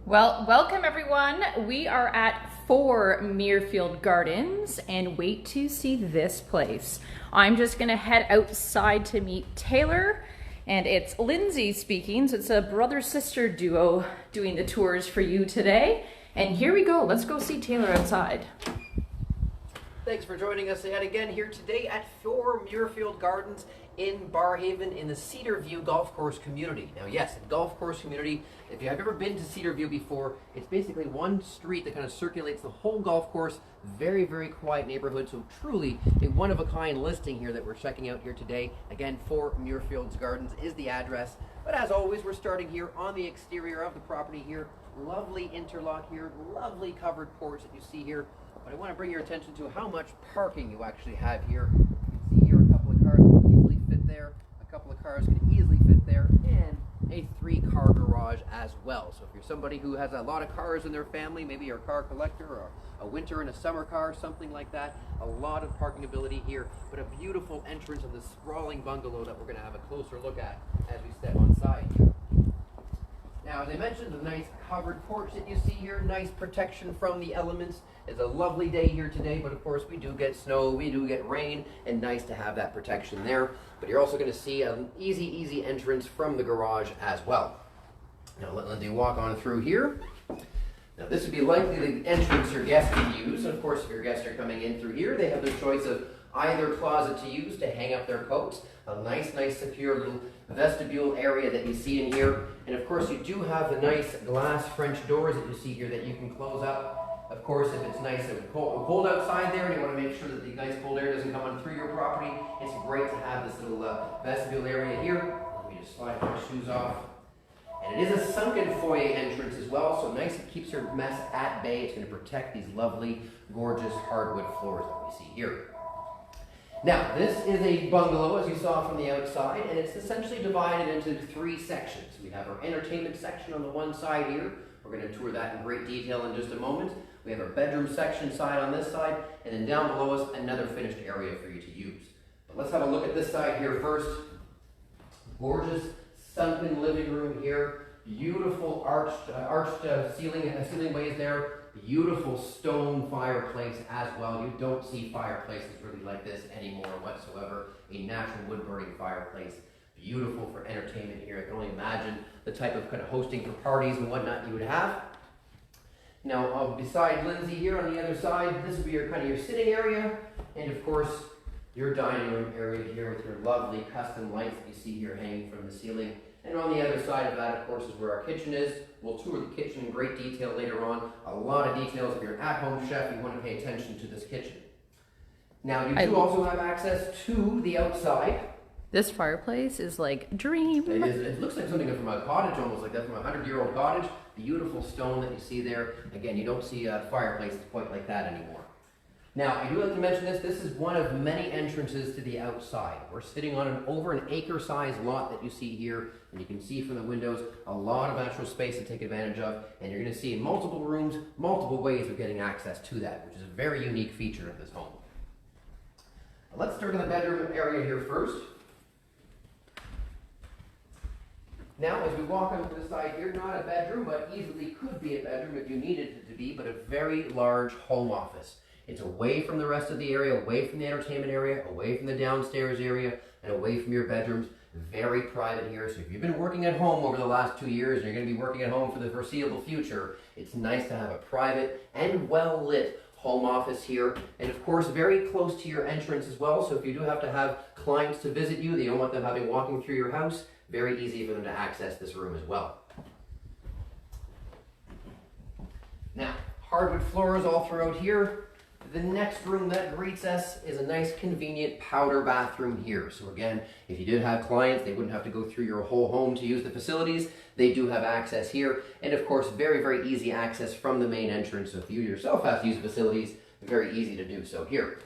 Well, welcome everyone. We are at 4 Muirfield Gardens and wait to see this place. I'm just gonna head outside to meet Taylor, and it's Lindsay speaking, so it's a brother-sister duo doing the tours for you today. And here we go, let's go see Taylor outside. Thanks for joining us yet again here today at 4 Muirfield Gardens in Barrhaven in the Cedar View Golf Course community. Now yes, the golf course community, if you have ever been to Cedar View before, it's basically one street that kind of circulates the whole golf course. Very, very quiet neighborhood, so truly a one-of-a-kind listing here that we're checking out here today. Again, 4 Muirfield's Gardens is the address, but as always, we're starting here on the exterior of the property here. Lovely interlock here, lovely covered porch that you see here. But I want to bring your attention to how much parking you actually have here. You can see here a couple of cars can easily fit there, a couple of cars can easily fit there, and a 3-car garage as well. So if you're somebody who has a lot of cars in their family, maybe you're a car collector or a winter and a summer car, something like that, a lot of parking ability here, but a beautiful entrance of this sprawling bungalow that we're going to have a closer look at as we step inside here. Now, as I mentioned, the nice covered porch that you see here, nice protection from the elements. It's a lovely day here today, but of course we do get snow, we do get rain, and nice to have that protection there. But you're also going to see an easy entrance from the garage as well. Now let Lindsay walk on through here. Now this would be likely the entrance your guests would use. And of course, if your guests are coming in through here, they have the choice of either closet to use to hang up their coats, a nice secure little vestibule area that you see in here. And of course you do have the nice glass French doors that you see here that you can close up. Of course, if it's nice and cold outside there and you want to make sure that the nice cold air doesn't come on through your property, it's great to have this little vestibule area here. Let me just slide my shoes off. And it is a sunken foyer entrance as well, so nice, it keeps your mess at bay. It's going to protect these lovely, gorgeous hardwood floors that we see here. Now, this is a bungalow, as you saw from the outside, and it's essentially divided into 3 sections. We have our entertainment section on the one side here. We're going to tour that in great detail in just a moment. We have our bedroom section side on this side, and then down below us, another finished area for you to use. But let's have a look at this side here first. Gorgeous sunken living room here. Beautiful arched ceiling ways there. Beautiful stone fireplace as well. You don't see fireplaces really like this anymore whatsoever. A natural wood burning fireplace. Beautiful for entertainment here. I can only imagine the type of kind of hosting for parties and whatnot you would have. Now, beside Lindsay here on the other side, this would be your kind of your sitting area, and of course your dining room area here with your lovely custom lights that you see here hanging from the ceiling. And on the other side of that, of course, is where our kitchen is. We'll tour the kitchen in great detail later on. A lot of details. If you're an at-home chef, you want to pay attention to this kitchen. Now, you do also have access to the outside. This fireplace is like a dream. It is. It looks like something from a cottage, almost like that, from a 100-year-old cottage. Beautiful stone that you see there. Again, you don't see a fireplace quite like that anymore. Now, I do like to mention this. This is one of many entrances to the outside. We're sitting on over an acre-sized lot that you see here, and you can see from the windows a lot of natural space to take advantage of, and you're going to see multiple rooms, multiple ways of getting access to that, which is a very unique feature of this home. Let's start in the bedroom area here first. Now, as we walk onto the side here, not a bedroom, but easily could be a bedroom if you needed it to be, but a very large home office. It's away from the rest of the area, away from the entertainment area, away from the downstairs area, and away from your bedrooms. Very private here, so if you've been working at home over the last 2 years, and you're going to be working at home for the foreseeable future, it's nice to have a private and well-lit home office here, and of course very close to your entrance as well, so if you do have to have clients to visit you, you don't want them walking through your house, very easy for them to access this room as well. Now, hardwood floors all throughout here. The next room that greets us is a nice convenient powder bathroom here. So again, if you did have clients, they wouldn't have to go through your whole home to use the facilities. They do have access here. And of course, very easy access from the main entrance. So if you yourself have to use the facilities, very easy to do so here.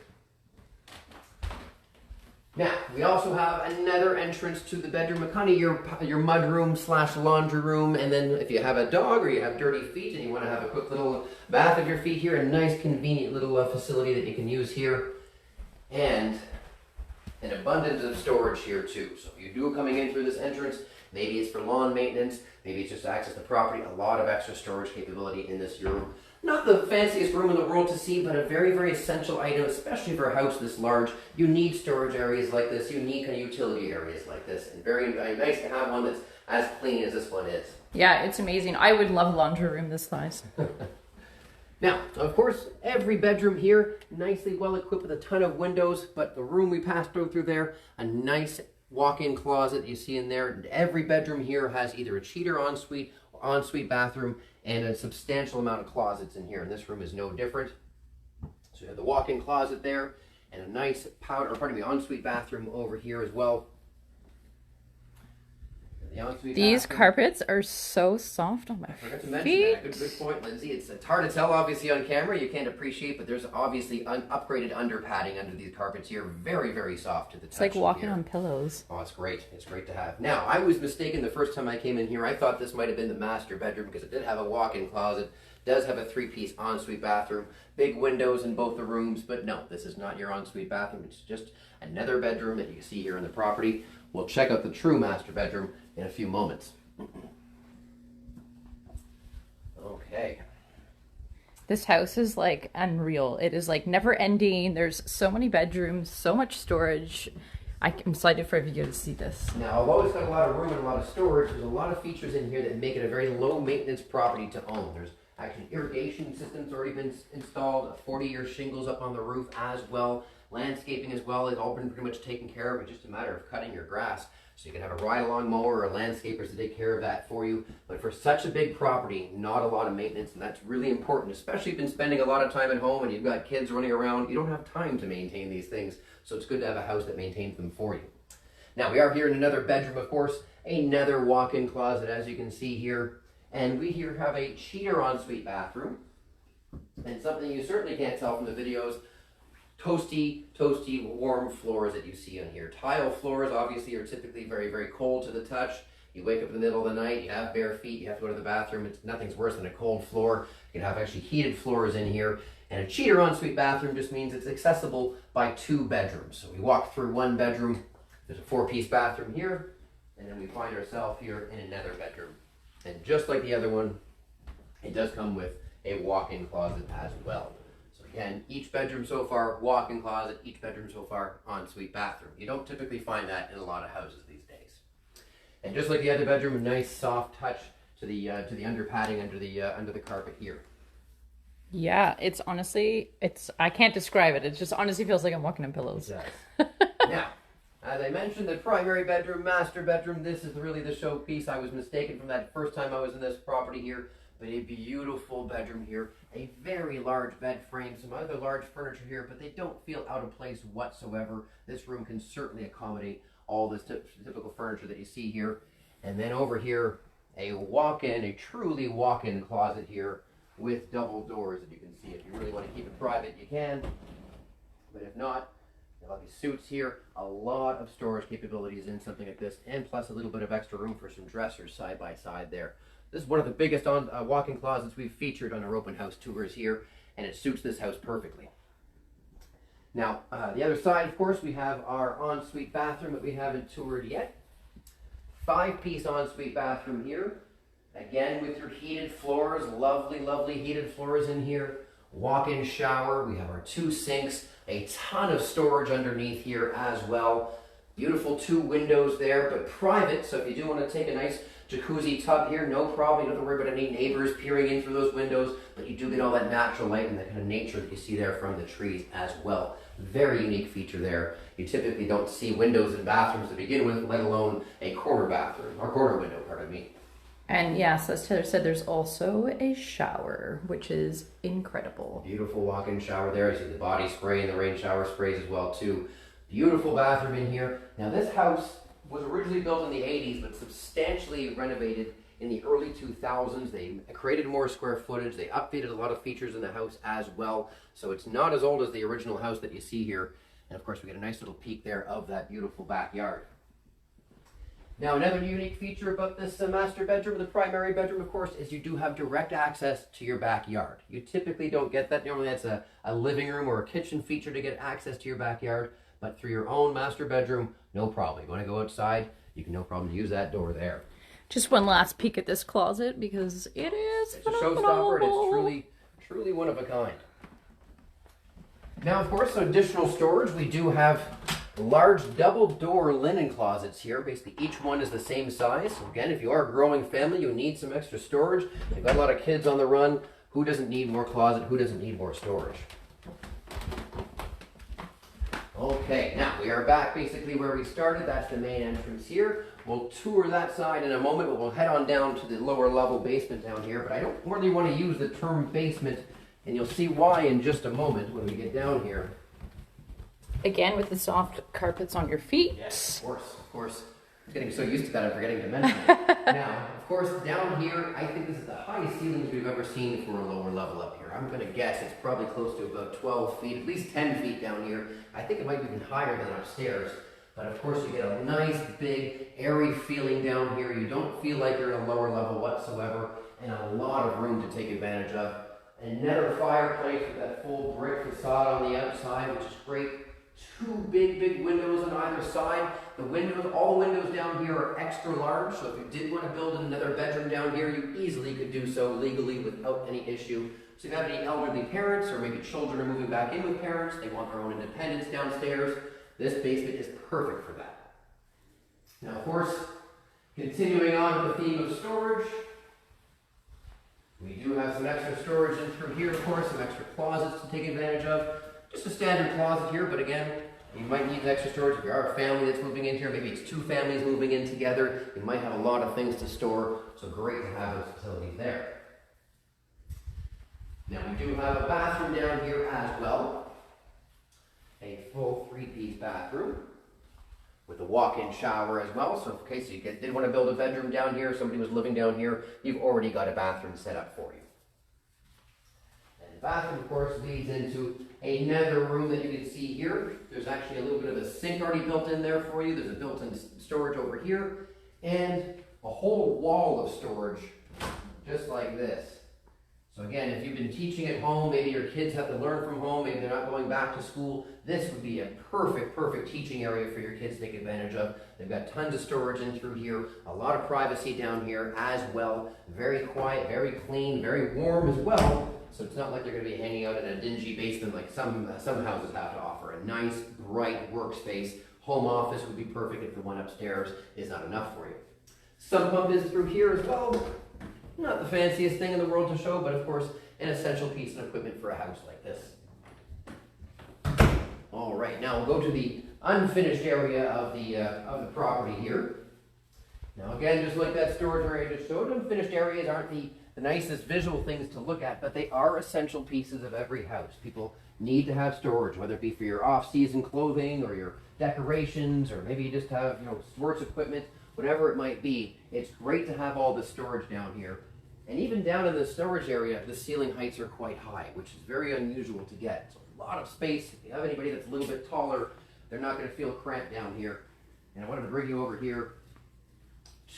Now, we also have another entrance to the bedroom, kind of your mudroom / laundry room, and then if you have a dog or you have dirty feet and you want to have a quick little bath of your feet here, a nice convenient little facility that you can use here, and an abundance of storage here too. So if you do coming in through this entrance, Maybe it's for lawn maintenance, maybe it's just to access the property. A lot of extra storage capability in this room. Not the fanciest room in the world to see, but a very, very essential item, especially for a house this large. You need storage areas like this. You need kind of utility areas like this. And very, very nice to have one that's as clean as this one is. Yeah, it's amazing. I would love a laundry room this size. Now, of course, every bedroom here, nicely well equipped with a ton of windows, but the room we passed through there, a nice walk-in closet you see in there. And every bedroom here has either a cheater ensuite or ensuite bathroom, and a substantial amount of closets in here, and this room is no different. So you have the walk-in closet there, and a nice ensuite bathroom over here as well. These carpets are so soft on my feet. I forgot to mention that. Good point, Lindsay. It's hard to tell, obviously, on camera. You can't appreciate, but there's obviously upgraded under padding under these carpets here. Very, very soft to the touch. It's like walking on pillows. Oh, it's great. It's great to have. Now, I was mistaken the first time I came in here. I thought this might have been the master bedroom because it did have a walk-in closet. Does have a 3-piece ensuite bathroom. Big windows in both the rooms, but no, this is not your ensuite bathroom. It's just another bedroom that you can see here in the property. We'll check out the true master bedroom in a few moments. Okay. This house is like unreal. It is like never ending. There's so many bedrooms, so much storage. I'm excited for you to see this. Now, although it's got a lot of room and a lot of storage, there's a lot of features in here that make it a very low maintenance property to own. There's actually irrigation systems already been installed, 40-year shingles up on the roof as well. Landscaping as well has all been pretty much taken care of. It's just a matter of cutting your grass. So you can have a ride-along mower or landscapers to take care of that for you. But for such a big property, not a lot of maintenance, and that's really important, especially if you've been spending a lot of time at home and you've got kids running around. You don't have time to maintain these things, so it's good to have a house that maintains them for you. Now, we are here in another bedroom, of course, another walk-in closet, as you can see here. And we here have a cheater ensuite bathroom. And something you certainly can't tell from the videos, toasty, warm floors that you see on here. Tile floors obviously are typically very, very cold to the touch. You wake up in the middle of the night, you have bare feet, you have to go to the bathroom. Nothing's worse than a cold floor. You can have actually heated floors in here. And a cheater ensuite bathroom just means it's accessible by 2 bedrooms. So we walk through one bedroom, there's a 4-piece bathroom here, and then we find ourselves here in another bedroom. And just like the other one, it does come with a walk-in closet as well. Again, each bedroom so far, walk-in closet, each bedroom so far, ensuite bathroom. You don't typically find that in a lot of houses these days. And just like the other bedroom, a nice soft touch to the under padding under the carpet here. Yeah, it's honestly, I can't describe it. It just honestly feels like I'm walking on pillows. It does. Now, as I mentioned, the primary bedroom, master bedroom, this is really the showpiece. I was mistaken from that first time I was in this property here. But a beautiful bedroom here, a very large bed frame, some other large furniture here, but they don't feel out of place whatsoever. This room can certainly accommodate all this typical furniture that you see here. And then over here, a walk-in, a truly walk-in closet here with double doors that you can see. If you really want to keep it private, you can. But if not, you'll have these suites here, a lot of storage capabilities in something like this, and plus a little bit of extra room for some dressers side by side there. This is one of the biggest walk-in closets we've featured on our open house tours here, and it suits this house perfectly. Now, the other side, of course, we have our ensuite bathroom that we haven't toured yet. 5-piece ensuite bathroom here. Again, with your heated floors, lovely, lovely heated floors in here. Walk-in shower. We have our 2 sinks, a ton of storage underneath here as well. Beautiful 2 windows there, but private, so if you do want to take a nice jacuzzi tub here, no problem. You don't have to worry about any neighbors peering in through those windows, but you do get all that natural light and the kind of nature that you see there from the trees as well. Very unique feature there. You typically don't see windows in bathrooms to begin with, let alone a corner bathroom, or corner window, pardon me. And yes, as Taylor said, there's also a shower, which is incredible. Beautiful walk-in shower there. You see the body spray and the rain shower sprays as well too. Beautiful bathroom in here. Now this house was originally built in the 80s, but substantially renovated in the early 2000s. They created more square footage. They updated a lot of features in the house as well. So it's not as old as the original house that you see here. And of course, we get a nice little peek there of that beautiful backyard. Now, another unique feature about this master bedroom, the primary bedroom, of course, is you do have direct access to your backyard. You typically don't get that. Normally, that's a living room or a kitchen feature to get access to your backyard. But through your own master bedroom, no problem. You want to go outside, you can no problem use that door there. Just one last peek at this closet because it is It's phenomenal. a showstopper, and it's truly one of a kind. Now, of course, some additional storage. We do have large double door linen closets here. Basically, each one is the same size. So again, if you are a growing family, you need some extra storage. You've got a lot of kids on the run. Who doesn't need more closet? Who doesn't need more storage? Okay, now we are back basically where we started. That's the main entrance here. We'll tour that side in a moment, but we'll head on down to the lower level basement down here. But I don't really want to use the term basement, and you'll see why in just a moment when we get down here. Again, with the soft carpets on your feet. Yes, of course. I'm getting so used to that I'm forgetting to mention it. Now, of course, down here, I think this is the highest ceilings we've ever seen for a lower level up here. I'm going to guess it's probably close to about 12 feet, at least 10 feet down here. I think it might be even higher than upstairs. But of course, you get a nice, big, airy feeling down here. You don't feel like you're in a lower level whatsoever, and a lot of room to take advantage of. Another fireplace with that full brick facade on the outside, which is great. Two big windows on either side. The windows, all the windows down here are extra large, so if you did want to build another bedroom down here, you easily could do so legally without any issue. So if you have any elderly parents, or maybe children are moving back in with parents, they want their own independence downstairs, this basement is perfect for that. Now, of course, continuing on with the theme of storage, we do have some extra storage in through here, of course, some extra closets to take advantage of. Just a standard closet here, but again, you might need extra storage if you are a family that's moving in here. Maybe it's two families moving in together. You might have a lot of things to store, so great to have those facilities there. Now, we do have a bathroom down here as well. A full three-piece bathroom with a walk-in shower as well. So in case you did want to build a bedroom down here, somebody was living down here, you've already got a bathroom set up for you. And the bathroom, of course, leads into another room that you can see here. There's actually a little bit of a sink already built in there for you. There's a built-in storage over here, and a whole wall of storage just like this. So again, if you've been teaching at home, maybe your kids have to learn from home, maybe they're not going back to school, this would be a perfect teaching area for your kids to take advantage of. They've got tons of storage in through here, a lot of privacy down here as well. Very quiet, very clean, very warm as well. So it's not like they're going to be hanging out in a dingy basement like some houses have to offer. A nice, bright workspace. Home office would be perfect if the one upstairs is not enough for you. Sump pump is through here as well. Not the fanciest thing in the world to show, but of course, an essential piece of equipment for a house like this. All right, now we'll go to the unfinished area of the property here. Now again, just like that storage area just showed, unfinished areas aren't the nicest visual things to look at, but they are essential pieces of every house. People need to have storage, whether it be for your off-season clothing or your decorations, or maybe you just have, sports equipment, whatever it might be. It's great to have all the storage down here. And even down in the storage area, the ceiling heights are quite high, which is very unusual to get. So a lot of space. If you have anybody that's a little bit taller, they're not going to feel cramped down here. And I wanted to bring you over here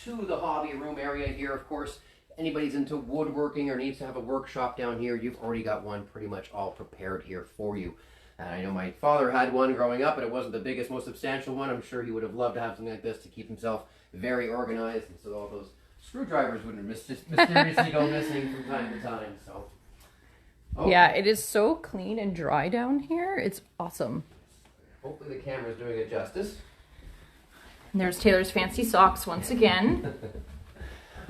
to the hobby room area here. Of course, anybody's into woodworking or needs to have a workshop down here, you've already got one pretty much all prepared here for you. And I know my father had one growing up, and it wasn't the biggest, most substantial one. I'm sure he would have loved to have something like this to keep himself very organized, and so all those screwdrivers wouldn't mysteriously go missing from time to time. So, okay. Yeah, it is so clean and dry down here. It's awesome. Hopefully the camera's doing it justice. And there's Taylor's fancy socks once again.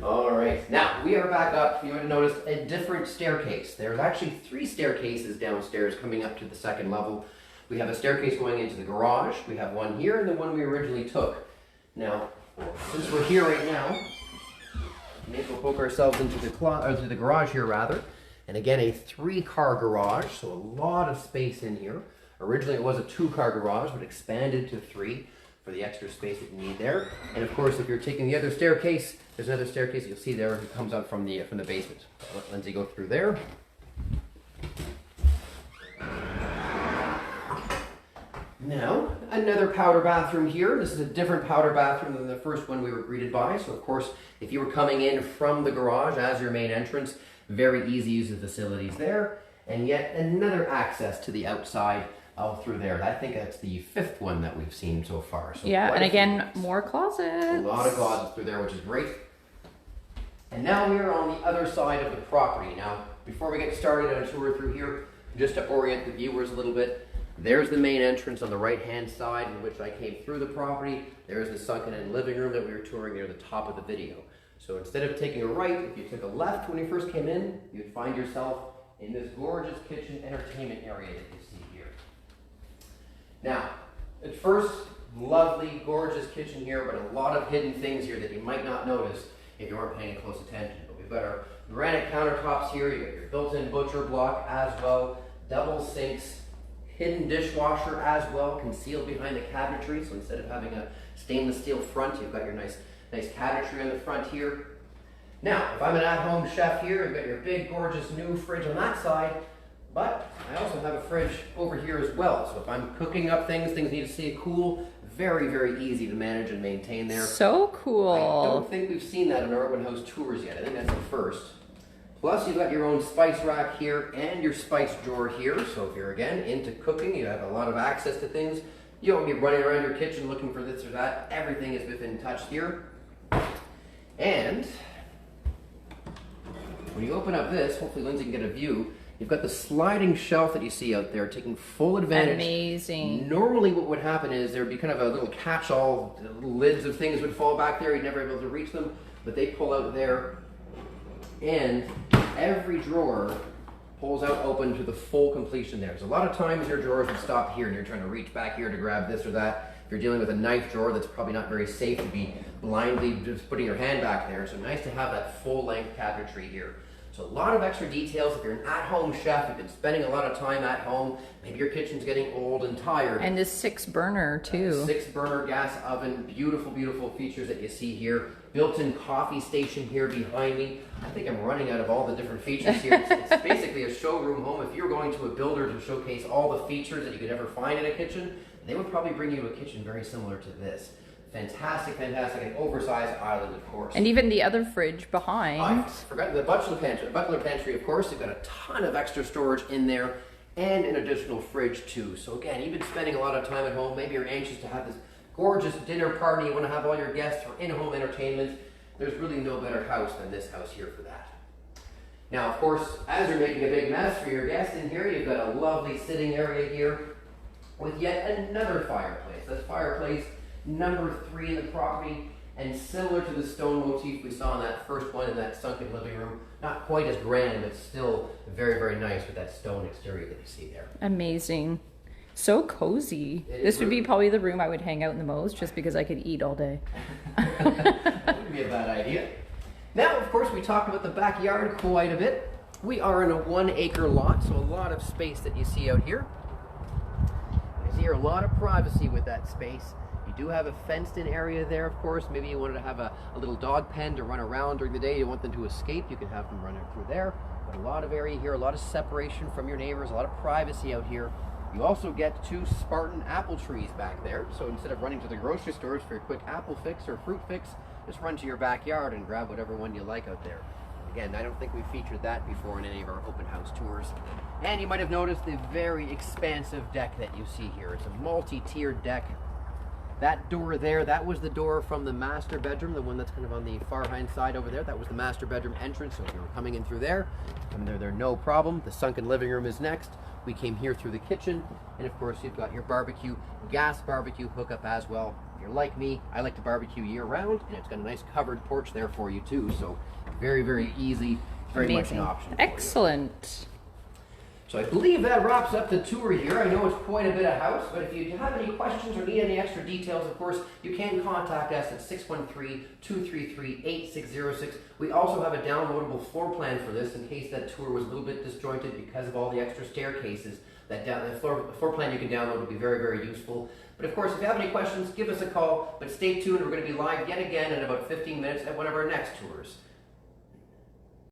All right, now we are back up. You might have noticed a different staircase. There's actually 3 staircases downstairs coming up to the second level. We have a staircase going into the garage. We have one here and the one we originally took. Now, since we're here right now, maybe we'll poke ourselves into the garage here rather. And again, a 3-car garage, so a lot of space in here. Originally it was a 2-car garage, but expanded to 3 for the extra space that you need there. And of course, if you're taking the other staircase, there's another staircase you'll see there. It comes out from the basement. I'll let Lindsay go through there. Now, another powder bathroom here. This is a different powder bathroom than the first one we were greeted by. So of course, if you were coming in from the garage as your main entrance, very easy use of facilities there. And yet another access to the outside out through there. I think that's the 5th one that we've seen so far. So Yeah, quite and a few again, units. more closets. A lot of closets through there, which is great. And now we are on the other side of the property. Now, before we get started on a tour through here, just to orient the viewers a little bit, there's the main entrance on the right-hand side in which I came through the property. There's the sunken-in living room that we were touring near the top of the video. So instead of taking a right, if you took a left when you first came in, you'd find yourself in this gorgeous kitchen entertainment area that you see here. Now, at first, lovely, gorgeous kitchen here, but a lot of hidden things here that you might not notice if you weren't paying close attention. But we've got our granite countertops here, you've got your built-in butcher block as well, double sinks, hidden dishwasher as well, concealed behind the cabinetry. So instead of having a stainless steel front, you've got your nice cabinetry on the front here. Now, if I'm an at-home chef here, you've got your big, gorgeous new fridge on that side, but I also have a fridge over here as well. So if I'm cooking up things need to stay cool, very, very easy to manage and maintain there. So cool. I don't think we've seen that in our open house tours yet. I think that's the first. Plus, you've got your own spice rack here and your spice drawer here. So if you're, again, into cooking, you have a lot of access to things. You don't be running around your kitchen looking for this or that. Everything is within touch here. And when you open up this, hopefully Lindsay can get a view, you've got the sliding shelf that you see out there taking full advantage. Amazing. Normally what would happen is there would be kind of a little catch-all, lids of things would fall back there, you'd never be able to reach them, but they pull out there, and every drawer pulls out open to the full completion there. So a lot of times your drawers would stop here and you're trying to reach back here to grab this or that. If you're dealing with a knife drawer, that's probably not very safe to be blindly just putting your hand back there. So nice to have that full-length cabinetry here. So a lot of extra details. If you're an at-home chef, you've been spending a lot of time at home, maybe your kitchen's getting old and tired. And this 6-burner too. 6-burner gas oven, beautiful, beautiful features that you see here. Built-in coffee station here behind me. I think I'm running out of all the different features here. It's basically a showroom home. If you're going to a builder to showcase all the features that you could ever find in a kitchen, they would probably bring you a kitchen very similar to this. Fantastic, fantastic, and oversized island, of course. And even the other fridge behind. I forgot the butler pantry. Butler pantry, of course, you've got a ton of extra storage in there, and an additional fridge too. So again, you've been spending a lot of time at home. Maybe you're anxious to have this gorgeous dinner party. You want to have all your guests for in-home entertainment. There's really no better house than this house here for that. Now, of course, as you're making a big mess for your guests in here, you've got a lovely sitting area here with yet another fireplace. That's fireplace number 3 in the property, and similar to the stone motif we saw in that first one in that sunken living room. Not quite as grand, but still very, very nice with that stone exterior that you see there. Amazing. So cozy. This would be probably the room I would hang out in the most, just because I could eat all day. Wouldn't be a bad idea. Now, of course, we talked about the backyard quite a bit. We are in a 1-acre lot, so a lot of space that you see out here. You see here a lot of privacy with that space. You do have a fenced-in area there, of course. Maybe you wanted to have a little dog pen to run around during the day. You want them to escape, you can have them run through there. But a lot of area here, a lot of separation from your neighbors, a lot of privacy out here. You also get 2 Spartan apple trees back there. So instead of running to the grocery stores for your quick apple fix or fruit fix, just run to your backyard and grab whatever one you like out there. Again, I don't think we've featured that before in any of our open house tours. And you might have noticed the very expansive deck that you see here. It's a multi-tiered deck. That door there, that was the door from the master bedroom, the one that's kind of on the far hind side over there. That was the master bedroom entrance, so if you were coming in through there, no problem. The sunken living room is next. We came here through the kitchen, and of course you've got your barbecue, gas barbecue hookup as well. If you're like me, I like to barbecue year round, and it's got a nice covered porch there for you too, so very, very easy, very much an option. Excellent. So I believe that wraps up the tour here. I know it's quite a bit of house, but if you have any questions or need any extra details, of course, you can contact us at 613-233-8606. We also have a downloadable floor plan for this in case that tour was a little bit disjointed because of all the extra staircases. The floor plan you can download will be very, very useful. But of course, if you have any questions, give us a call. But stay tuned. We're going to be live yet again in about 15 minutes at one of our next tours.